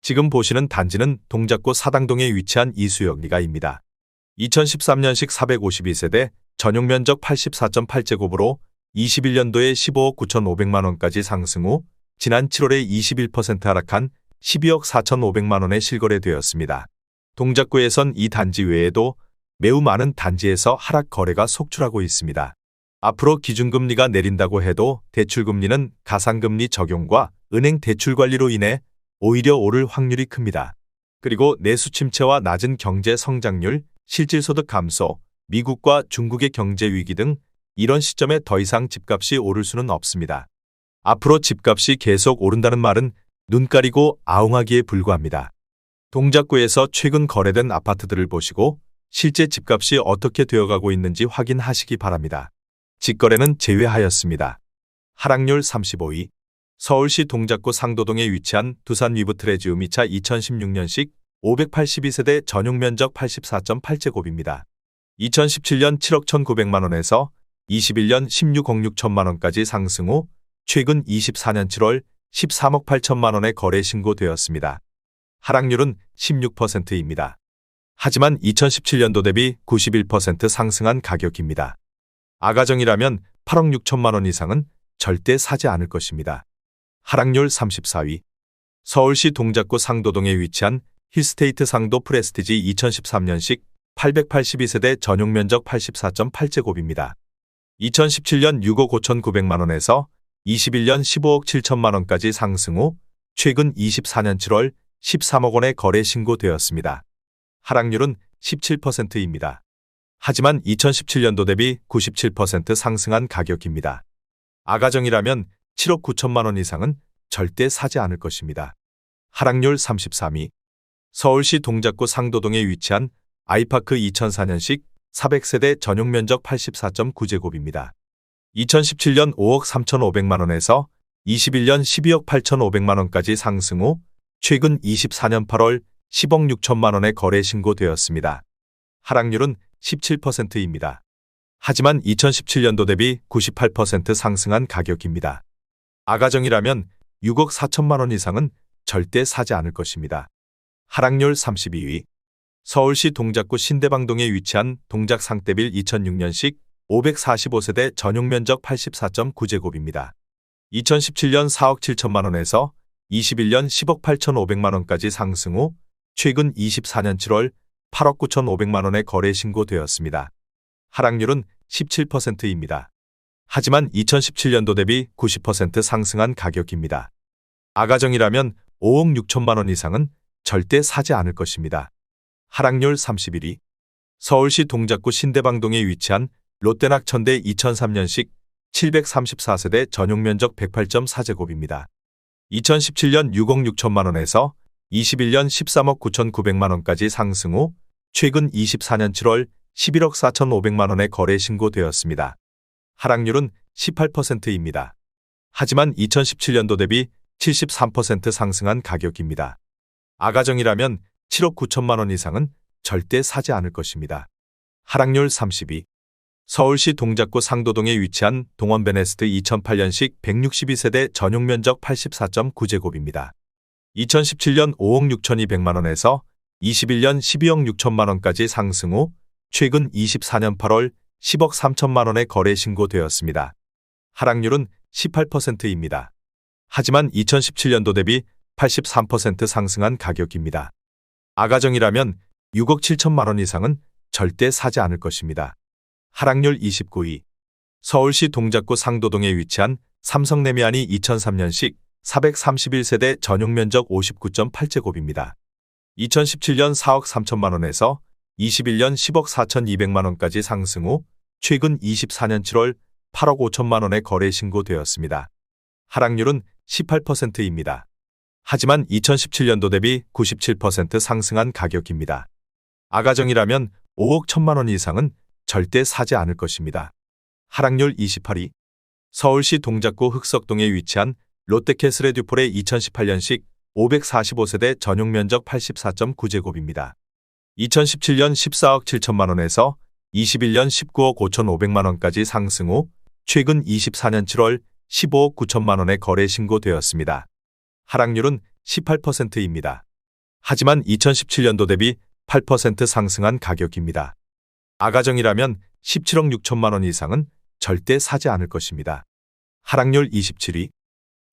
지금 보시는 단지는 동작구 사당동에 위치한 이수역리가입니다. 2013년식 452세대 전용 면적 84.8제곱으로 21년도에 15억 9,500만 원까지 상승 후 지난 7월에 21% 하락한 12억 4,500만 원에 실거래되었습니다. 동작구에선 이 단지 외에도 매우 많은 단지에서 하락 거래가 속출하고 있습니다. 앞으로 기준금리가 내린다고 해도 대출금리는 가상금리 적용과 은행 대출 관리로 인해 오히려 오를 확률이 큽니다. 그리고 내수 침체와 낮은 경제 성장률, 실질소득 감소, 미국과 중국의 경제 위기 등 이런 시점에 더 이상 집값이 오를 수는 없습니다. 앞으로 집값이 계속 오른다는 말은 눈 가리고 아웅하기에 불과합니다. 동작구에서 최근 거래된 아파트들을 보시고 실제 집값이 어떻게 되어가고 있는지 확인하시기 바랍니다. 직거래는 제외하였습니다. 하락률 35위. 서울시 동작구 상도동에 위치한 두산 위브트레지움 2차 2016년식 582세대 전용 면적 84.8제곱입니다. 2017년 7억 1,900만 원에서 21년 16억 6천만 원까지 상승 후 최근 24년 7월 13억 8천만 원에 거래 신고되었습니다. 하락률은 16%입니다. 하지만 2017년도 대비 91% 상승한 가격입니다. 아가정이라면 8억 6천만 원 이상은 절대 사지 않을 것입니다. 하락률 34위. 서울시 동작구 상도동에 위치한 힐스테이트 상도 프레스티지 2013년식 882세대 전용 면적 84.8제곱입니다. 2017년 6억 5,900만 원에서 21년 15억 7천만 원까지 상승 후 최근 24년 7월 13억 원에 거래 신고되었습니다. 하락률은 17%입니다. 하지만 2017년도 대비 97% 상승한 가격입니다. 아가정이라면 7억 9천만 원 이상은 절대 사지 않을 것입니다. 하락률 33위. 서울시 동작구 상도동에 위치한 아이파크 2004년식 400세대 전용 면적 84.9제곱입니다. 2017년 5억 3,500만 원에서 21년 12억 8,500만 원까지 상승 후 최근 24년 8월 10억 6천만 원에 거래 신고되었습니다. 하락률은 17%입니다. 하지만 2017년도 대비 98% 상승한 가격입니다. 아가정이라면 6억 4천만 원 이상은 절대 사지 않을 것입니다. 하락률 32위. 서울시 동작구 신대방동에 위치한 동작 상대빌 2006년식 545세대 전용 면적 84.9제곱입니다. 2017년 4억 7천만 원에서 21년 10억 8,500만 원까지 상승 후 최근 24년 7월 8억 9,500만 원에 거래 신고되었습니다. 하락률은 17%입니다. 하지만 2017년도 대비 90% 상승한 가격입니다. 아가정이라면 5억 6천만 원 이상은 절대 사지 않을 것입니다. 하락률 31위. 서울시 동작구 신대방동에 위치한 롯데낙천대 2003년식 734세대 전용 면적 108.4제곱입니다. 2017년 6억 6천만 원에서 21년 13억 9,900만 원까지 상승 후 최근 24년 7월 11억 4,500만 원에 거래 신고되었습니다. 하락률은 18%입니다. 하지만 2017년도 대비 73% 상승한 가격입니다. 아가정이라면 7억 9천만 원 이상은 절대 사지 않을 것입니다. 하락률 32. 서울시 동작구 상도동에 위치한 동원베네스트 2008년식 162세대 전용 면적 84.9제곱입니다. 2017년 5억 6,200만 원에서 21년 12억 6천만 원까지 상승 후 최근 24년 8월 10억 3천만 원에 거래 신고되었습니다. 하락률은 18%입니다. 하지만 2017년도 대비 83% 상승한 가격입니다. 아가정이라면 6억 7천만 원 이상은 절대 사지 않을 것입니다. 하락률 29위. 서울시 동작구 상도동에 위치한 삼성레미안이 2003년식 431세대 전용 면적 59.8제곱입니다. 2017년 4억 3천만 원에서 21년 10억 4,200만 원까지 상승 후 최근 24년 7월 8억 5천만 원에 거래 신고되었습니다. 하락률은 18%입니다. 하지만 2017년도 대비 97% 상승한 가격입니다. 아가정이라면 5억 1천만 원 이상은 절대 사지 않을 것입니다. 하락률 28위. 서울시 동작구 흑석동에 위치한 롯데캐슬의 듀폴의 2018년식 545세대 전용 면적 84.9제곱입니다. 2017년 14억 7천만 원에서 21년 19억 5,500만 원까지 상승 후 최근 24년 7월 15억 9천만 원에 거래 신고되었습니다. 하락률은 18%입니다. 하지만 2017년도 대비 8% 상승한 가격입니다. 아가정이라면 17억 6천만 원 이상은 절대 사지 않을 것입니다. 하락률 27위.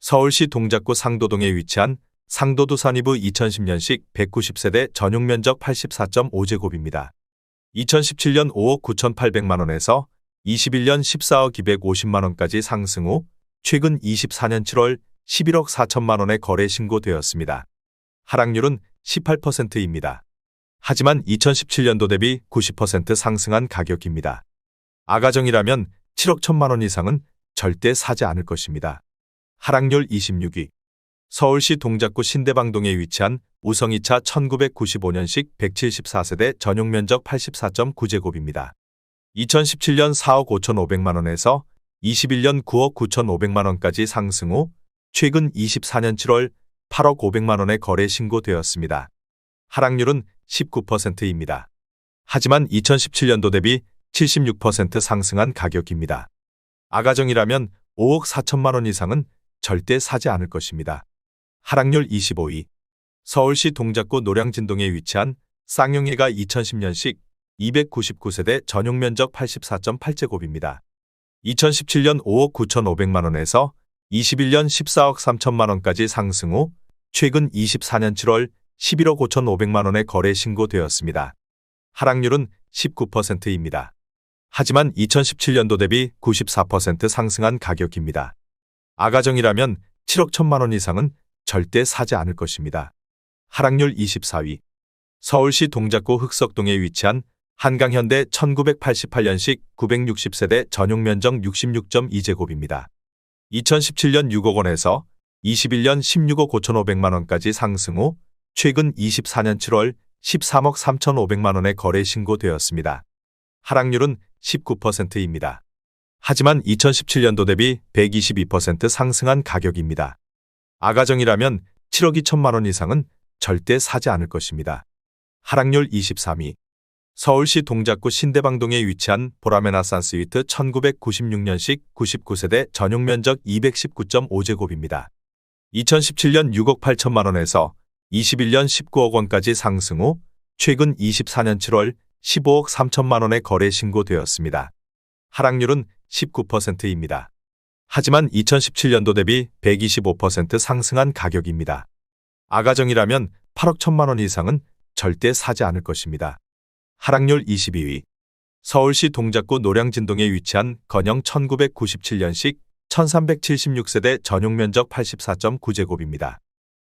서울시 동작구 상도동에 위치한 상도두산이브 2010년식 190세대 전용면적 84.5제곱입니다. 2017년 5억 9,800만 원에서 21년 14억 250만 원까지 상승 후 최근 24년 7월 11억 4천만 원에 거래 신고되었습니다. 하락률은 18%입니다. 하지만 2017년도 대비 90% 상승한 가격입니다. 아가정이라면 7억 1천만 원 이상은 절대 사지 않을 것입니다. 하락률 26위. 서울시 동작구 신대방동에 위치한 우성이차 1995년식 174세대 전용면적 84.9제곱입니다. 2017년 4억 5,500만 원에서 21년 9억 9,500만 원까지 상승 후 최근 24년 7월 8억 500만 원에 거래 신고되었습니다. 하락률은 19%입니다. 하지만 2017년도 대비 76% 상승한 가격입니다. 아가정이라면 5억 4천만 원 이상은 절대 사지 않을 것입니다. 하락률 25위. 서울시 동작구 노량진동에 위치한 쌍용예가 2010년식 299세대 전용면적 84.8제곱입니다. 2017년 5억 9,500만 원에서 21년 14억 3천만 원까지 상승 후 최근 24년 7월 11억 5,500만 원에 거래 신고되었습니다. 하락률은 19%입니다. 하지만 2017년도 대비 94% 상승한 가격입니다. 아가정이라면 7억 1천만 원 이상은 절대 사지 않을 것입니다. 하락률 24위. 서울시 동작구 흑석동에 위치한 한강현대 1988년식 960세대 전용면적 66.2제곱입니다. 2017년 6억 원에서 21년 16억 5,500만 원까지 상승 후 최근 24년 7월 13억 3,500만 원에 거래 신고되었습니다. 하락률은 19%입니다. 하지만 2017년도 대비 122% 상승한 가격입니다. 아가정이라면 7억 2천만 원 이상은 절대 사지 않을 것입니다. 하락률 23위. 서울시 동작구 신대방동에 위치한 보라메나산 스위트 1996년식 99세대 전용면적 219.5제곱입니다. 2017년 6억 8천만 원에서 21년 19억 원까지 상승 후 최근 24년 7월 15억 3천만 원에 거래 신고되었습니다. 하락률은 19%입니다. 하지만 2017년도 대비 125% 상승한 가격입니다. 아가정이라면 8억 1천만 원 이상은 절대 사지 않을 것입니다. 하락률 22위. 서울시 동작구 노량진동에 위치한 건영 1997년식 1376세대 전용면적 84.9제곱입니다.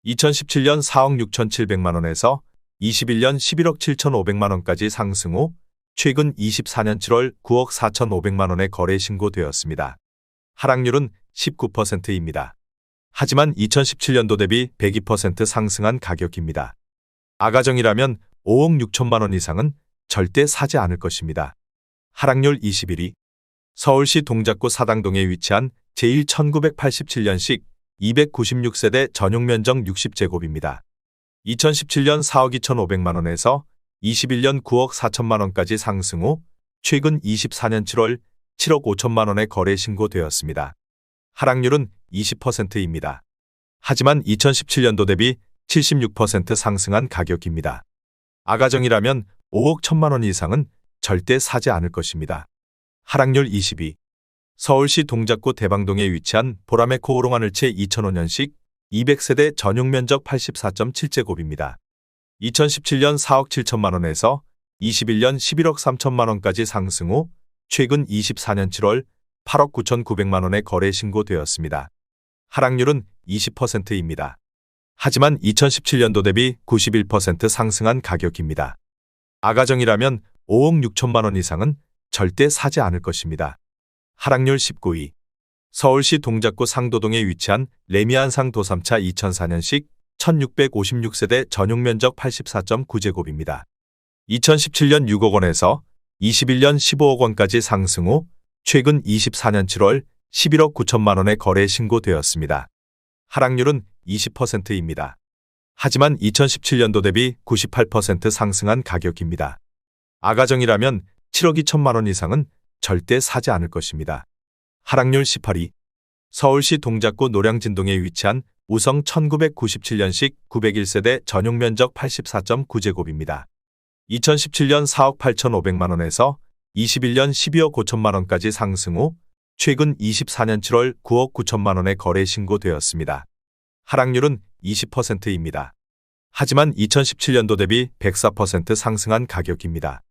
2017년 4억 6,700만 원에서 21년 11억 7,500만 원까지 상승 후 최근 24년 7월 9억 4,500만 원에 거래 신고되었습니다. 하락률은 19%입니다. 하지만 2017년도 대비 102% 상승한 가격입니다. 아가정이라면 5억 6천만 원 이상은 절대 사지 않을 것입니다. 하락률 21위. 서울시 동작구 사당동에 위치한 제1 1987년식 296세대 전용면적 60제곱입니다. 2017년 4억 2,500만 원에서 21년 9억 4천만 원까지 상승 후 최근 24년 7월 7억 5천만 원에 거래 신고되었습니다. 하락률은 20%입니다. 하지만 2017년도 대비 76% 상승한 가격입니다. 아가정이라면 5억 1천만 원 이상은 절대 사지 않을 것입니다. 하락률 22. 서울시 동작구 대방동에 위치한 보라메코 오롱하늘채 2005년식 200세대 전용면적 84.7제곱입니다. 2017년 4억 7천만 원에서 21년 11억 3천만 원까지 상승 후 최근 24년 7월 8억 9,900만 원에 거래 신고되었습니다. 하락률은 20%입니다. 하지만 2017년도 대비 91% 상승한 가격입니다. 아가정이라면 5억 6천만 원 이상은 절대 사지 않을 것입니다. 하락률 19위. 서울시 동작구 상도동에 위치한 레미안상 도삼차 2004년식 1656세대 전용면적 84.9제곱입니다. 2017년 6억 원에서 21년 15억 원까지 상승 후 최근 24년 7월 11억 9천만 원에 거래 신고되었습니다. 하락률은 20%입니다. 하지만 2017년도 대비 98% 상승한 가격입니다. 아가정이라면 7억 2천만 원 이상은 절대 사지 않을 것입니다. 하락률 18위. 서울시 동작구 노량진동에 위치한 우성 1997년식 901세대 전용 면적 84.9제곱입니다. 2017년 4억 8,500만 원에서 21년 12억 5천만 원까지 상승 후 최근 24년 7월 9억 9천만 원에 거래 신고되었습니다. 하락률은 20%입니다. 하지만 2017년도 대비 104% 상승한 가격입니다.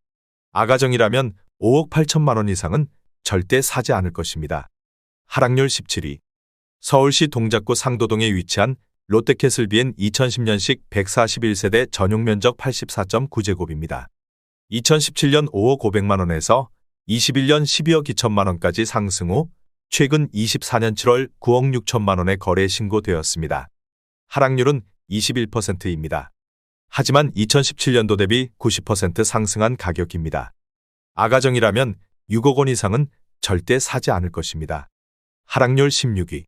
아가정이라면 5억 8천만 원 이상은 절대 사지 않을 것입니다. 하락률 17위. 서울시 동작구 상도동에 위치한 롯데캐슬비엔 2010년식 141세대 전용 면적 84.9제곱입니다. 2017년 5억 500만 원에서 21년 12억 2천만 원까지 상승 후 최근 24년 7월 9억 6천만 원에 거래 신고되었습니다. 하락률은 21%입니다. 하지만 2017년도 대비 90% 상승한 가격입니다. 아가정이라면 6억 원 이상은 절대 사지 않을 것입니다. 하락률 16위.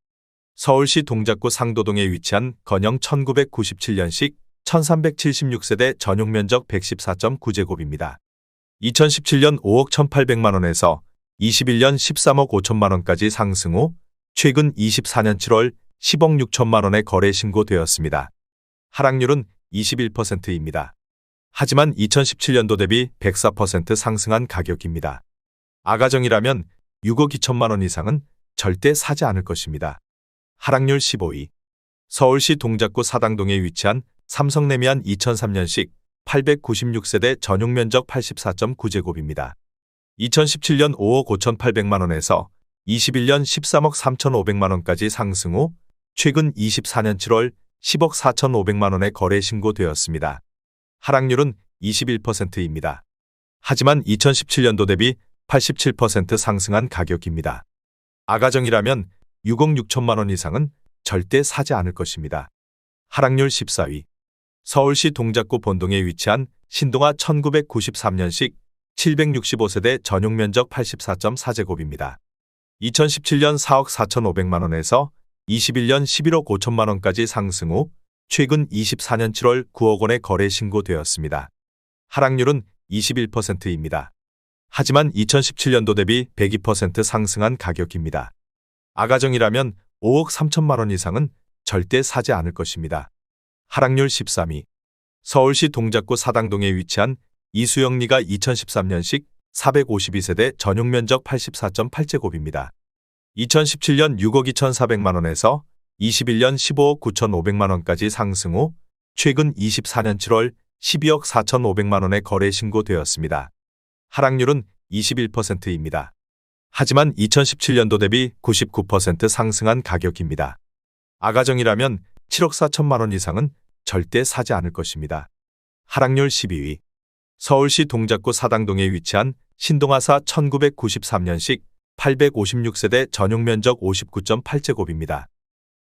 서울시 동작구 상도동에 위치한 건영 1997년식 1376세대 전용 면적 114.9제곱입니다. 2017년 5억 1,800만 원에서 21년 13억 5천만 원까지 상승 후 최근 24년 7월 10억 6천만 원에 거래 신고되었습니다. 하락률은 21%입니다. 하지만 2017년도 대비 104% 상승한 가격입니다. 아가정이라면 6억 2천만 원 이상은 절대 사지 않을 것입니다. 하락률 15위. 서울시 동작구 사당동에 위치한 삼성레미안 2003년식 896세대 전용 면적 84.9제곱입니다. 2017년 5억 5,800만 원에서 21년 13억 3,500만 원까지 상승 후 최근 24년 7월 10억 4,500만 원에 거래 신고되었습니다. 하락률은 21%입니다. 하지만 2017년도 대비 87% 상승한 가격입니다. 아가정이라면 6억 6천만 원 이상은 절대 사지 않을 것입니다. 하락률 14위. 서울시 동작구 본동에 위치한 신동아 1993년식 765세대 전용 면적 84.4제곱입니다. 2017년 4억 4,500만 원에서 21년 11억 5천만 원까지 상승 후 최근 24년 7월 9억 원에 거래 신고되었습니다. 하락률은 21%입니다. 하지만 2017년도 대비 102% 상승한 가격입니다. 아가정이라면 5억 3천만 원 이상은 절대 사지 않을 것입니다. 하락률 13위. 서울시 동작구 사당동에 위치한 이수영리가 2013년식 452세대 전용 면적 84.8제곱입니다. 2017년 6억 2,400만 원에서 21년 15억 9,500만 원까지 상승 후 최근 24년 7월 12억 4,500만 원에 거래 신고되었습니다. 하락률은 21%입니다. 하지만 2017년도 대비 99% 상승한 가격입니다. 아가정이라면 7억 4천만 원 이상은 절대 사지 않을 것입니다. 하락률 12위. 서울시 동작구 사당동에 위치한 신동아사 1993년식 856세대 전용 면적 59.8제곱입니다.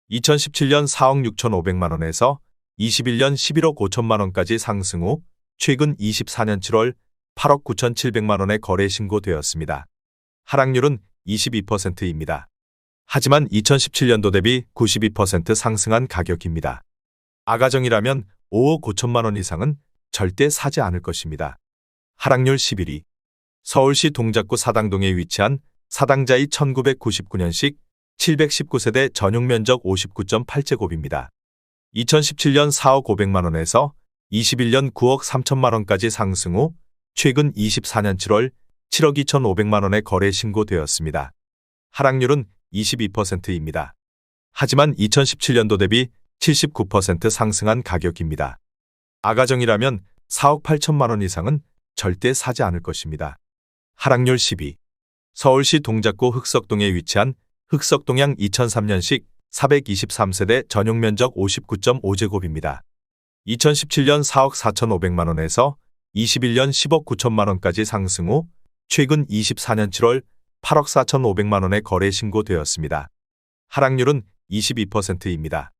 2017년 4억 6,500만 원에서 21년 11억 5천만 원까지 상승 후 최근 24년 7월 8억 9,700만 원에 거래 신고되었습니다. 하락률은 22%입니다. 하지만 2017년도 대비 92% 상승한 가격입니다. 아가정이라면 5억 5천만 원 이상은 절대 사지 않을 것입니다. 하락률 11위. 서울시 동작구 사당동에 위치한 사당자이 1999년식 719세대 전용 면적 59.8제곱입니다. 2017년 4억 500만 원에서 21년 9억 3천만 원까지 상승 후 최근 24년 7월 7억 2,500만 원에 거래 신고되었습니다. 하락률은 22%입니다. 하지만 2017년도 대비 79% 상승한 가격입니다. 아가정이라면 4억 8천만 원 이상은 절대 사지 않을 것입니다. 하락률 10위. 서울시 동작구 흑석동에 위치한 흑석동양 2003년식 423세대 전용 면적 59.5제곱입니다. 2017년 4억 4,500만 원에서 21년 10억 9천만 원까지 상승 후 최근 24년 7월 8억 4,500만 원에 거래 신고되었습니다. 하락률은 22%입니다.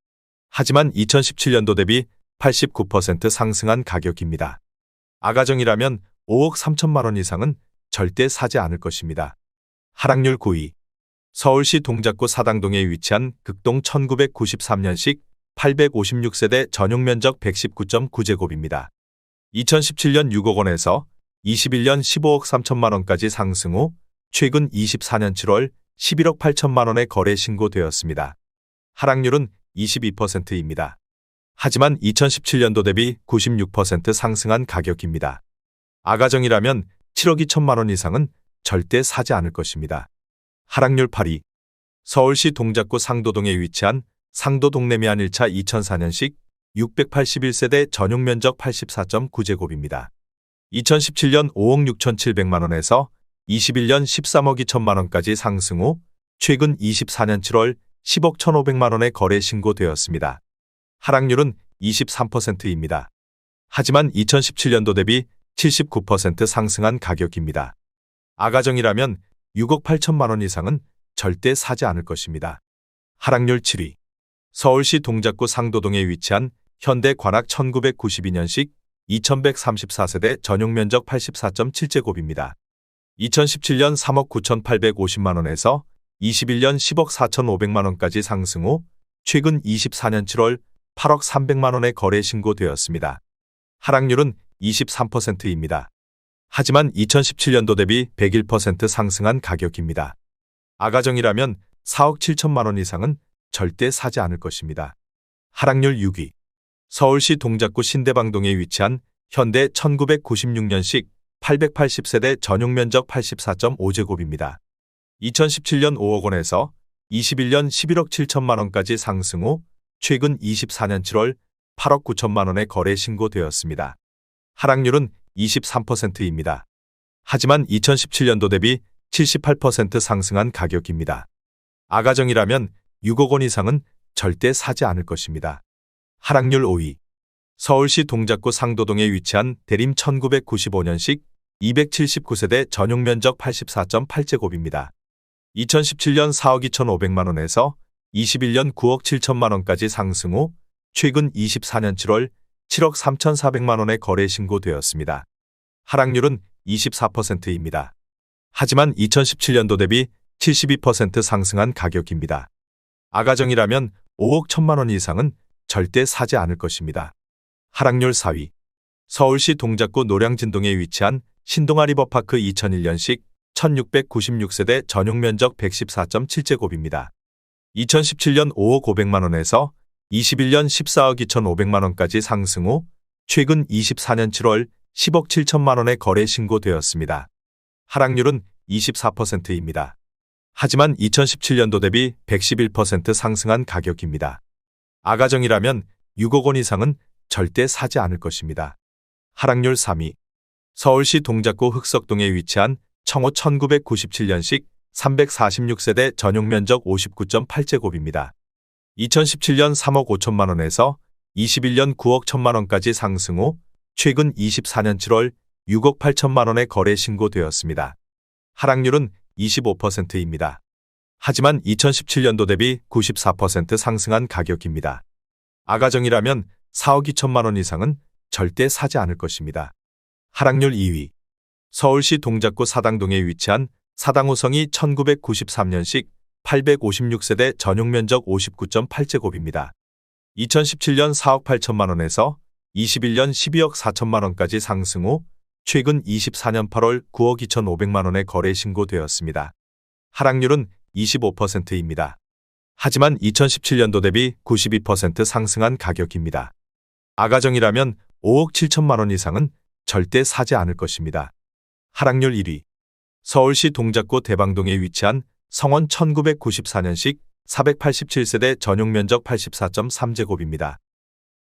하지만 2017년도 대비 89% 상승한 가격입니다. 아가정이라면 5억 3천만 원 이상은 절대 사지 않을 것입니다. 하락률 9위. 서울시 동작구 사당동에 위치한 극동 1993년식 856세대 전용 면적 119.9제곱입니다. 2017년 6억 원에서 21년 15억 3천만 원까지 상승 후 최근 24년 7월 11억 8천만 원에 거래 신고되었습니다. 하락률은 22%입니다. 하지만 2017년도 대비 96% 상승한 가격입니다. 아가정이라면 7억 2천만 원 이상은 절대 사지 않을 것입니다. 하락률 8위. 서울시 동작구 상도동에 위치한 상도 동래미안 1차 2004년식 681세대 전용 면적 84.9제곱입니다. 2017년 5억 6,700만 원에서 21년 13억 2천만 원까지 상승 후 최근 24년 7월 10억 1,500만 원에 거래 신고되었습니다. 하락률은 23%입니다. 하지만 2017년도 대비 79% 상승한 가격입니다. 아가정이라면 6억 8천만 원 이상은 절대 사지 않을 것입니다. 하락률 7위. 서울시 동작구 상도동에 위치한 현대 관악 1992년식 2134세대 전용 면적 84.7제곱입니다. 2017년 3억 9,850만 원에서 21년 10억 4,500만 원까지 상승 후 최근 24년 7월 8억 300만 원에 거래 신고되었습니다. 하락률은 23%입니다. 하지만 2017년도 대비 101% 상승한 가격입니다. 아가정이라면 4억 7천만 원 이상은 절대 사지 않을 것입니다. 하락률 6위. 서울시 동작구 신대방동에 위치한 현대 1996년식 880세대 전용 면적 84.5제곱입니다. 2017년 5억 원에서 21년 11억 7천만 원까지 상승 후 최근 24년 7월 8억 9천만 원에 거래 신고되었습니다. 하락률은 23%입니다. 하지만 2017년도 대비 78% 상승한 가격입니다. 아가정이라면 6억 원 이상은 절대 사지 않을 것입니다. 하락률 5위. 서울시 동작구 상도동에 위치한 대림 1995년식 279세대 전용 면적 84.8제곱입니다. 2017년 4억 2,500만 원에서 21년 9억 7천만 원까지 상승 후 최근 24년 7월 7억 3,400만 원에 거래 신고되었습니다. 하락률은 24%입니다. 하지만 2017년도 대비 72% 상승한 가격입니다. 아가정이라면 5억 1천만 원 이상은 절대 사지 않을 것입니다. 하락률 4위. 서울시 동작구 노량진동에 위치한 신동아 리버파크 2001년식 1696세대 전용 면적 114.7제곱입니다. 2017년 5억 500만 원에서 21년 14억 2,500만 원까지 상승 후 최근 24년 7월 10억 7천만 원에 거래 신고되었습니다. 하락률은 24%입니다. 하지만 2017년도 대비 111% 상승한 가격입니다. 아가정이라면 6억 원 이상은 절대 사지 않을 것입니다. 하락률 3위. 서울시 동작구 흑석동에 위치한 청호 1997년식 346세대 전용 면적 59.8제곱입니다. 2017년 3억 5천만 원에서 21년 9억 1천만 원까지 상승 후 최근 24년 7월 6억 8천만 원에 거래 신고되었습니다. 하락률은 25%입니다. 하지만 2017년도 대비 94% 상승한 가격입니다. 아가정이라면 4억 2천만 원 이상은 절대 사지 않을 것입니다. 하락률 2위. 서울시 동작구 사당동에 위치한 사당호성이 1993년식 856세대 전용 면적 59.8제곱입니다. 2017년 4억 8천만 원에서 21년 12억 4천만 원까지 상승 후 최근 24년 8월 9억 2,500만 원에 거래 신고되었습니다. 하락률은 25%입니다. 하지만 2017년도 대비 92% 상승한 가격입니다. 아가정이라면 5억 7천만 원 이상은 절대 사지 않을 것입니다. 하락률 1위. 서울시 동작구 대방동에 위치한 성원 1994년식 487세대 전용 면적 84.3제곱입니다.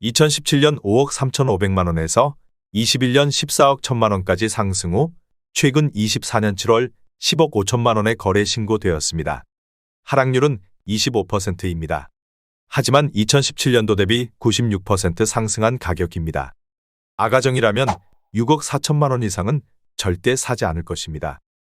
2017년 5억 3,500만 원에서 21년 14억 1천만 원까지 상승 후 최근 24년 7월 10억 5천만 원에 거래 신고되었습니다. 하락률은 25%입니다. 하지만 2017년도 대비 96% 상승한 가격입니다. 아가정이라면 6억 4천만 원 이상은 절대 사지 않을 것입니다.